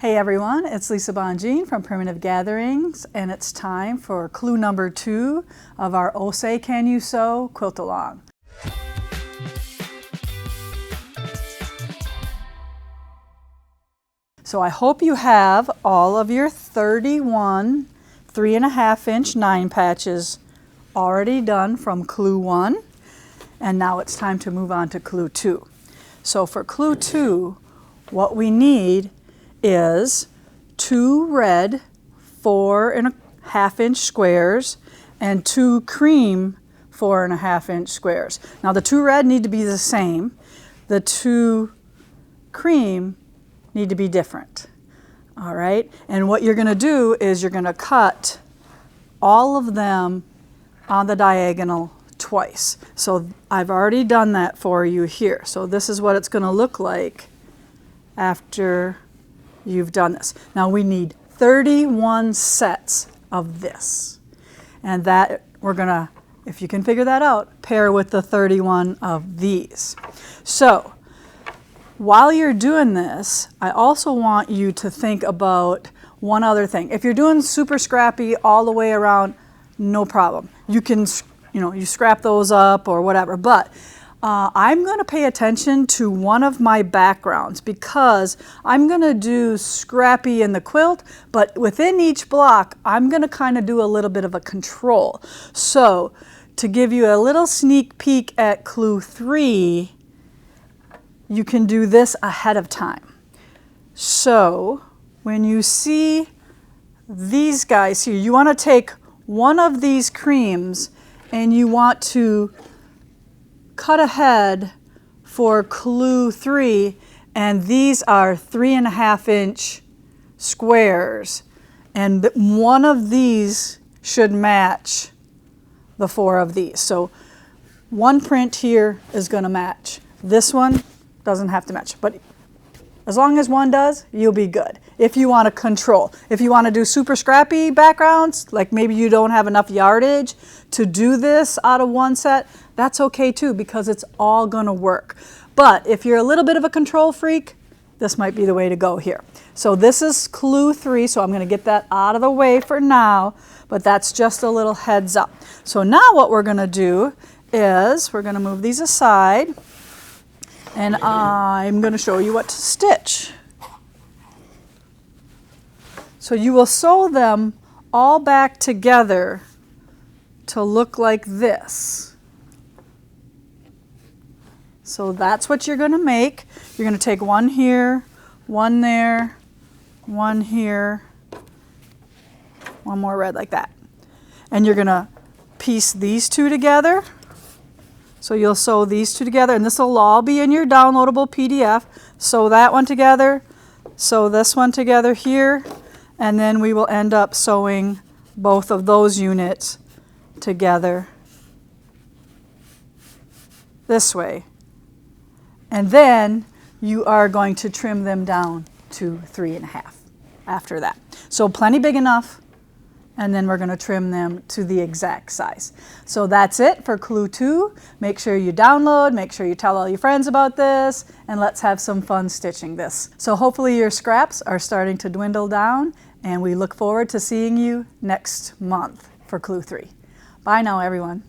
Hey everyone, it's Lisa Bongean from Primitive Gatherings, and it's time for clue number 2 of our Oh Say Can You Sew quilt along. So I hope you have all of your 31 3.5 inch 9 patches already done from clue 1, and now it's time to move on to clue 2. So for clue 2, what we need is 2 red 4.5 inch squares and 2 cream 4.5 inch squares. Now the 2 red need to be the same. The 2 cream need to be different. All right, and what you're going to do is you're going to cut all of them on the diagonal twice. So I've already done that for you here. So this is what it's going to look like after you've done this. Now we need 31 sets of this, and that we're going to, if you can figure that out, pair with the 31 of these. So while you're doing this, I also want you to think about one other thing. If you're doing super scrappy all the way around, no problem. You can, you scrap those up or whatever, but I'm going to pay attention to one of my backgrounds because I'm going to do scrappy in the quilt, but within each block, I'm going to kind of do a little bit of a control. So to give you a little sneak peek at clue 3, you can do this ahead of time. So when you see these guys here, you want to take one of these creams and you want to cut ahead for clue 3, and these are 3.5 inch squares, and one of these should match the 4 of these. So one print here is going to match. This one doesn't have to match, but as long as one does, you'll be good. If you want to control, if you want to do super scrappy backgrounds, like maybe you don't have enough yardage to do this out of one set, that's okay too, because it's all going to work. But if you're a little bit of a control freak, this might be the way to go here. So this is clue 3, so I'm going to get that out of the way for now, but that's just a little heads up. So now what we're going to do is we're going to move these aside, and I'm going to show you what to stitch. So you will sew them all back together to look like this. So that's what you're going to make. You're going to take one here, one there, one here, one more red like that. And you're going to piece these 2 together. So you'll sew these 2 together, and this will all be in your downloadable PDF. Sew that one together, sew this one together here, and then we will end up sewing both of those units together this way. And then you are going to trim them down to 3.5 after that. So plenty big enough, and then we're going to trim them to the exact size. So that's it for clue 2. Make sure you download, make sure you tell all your friends about this, and let's have some fun stitching this. So hopefully your scraps are starting to dwindle down, and we look forward to seeing you next month for clue 3. Bye now, everyone.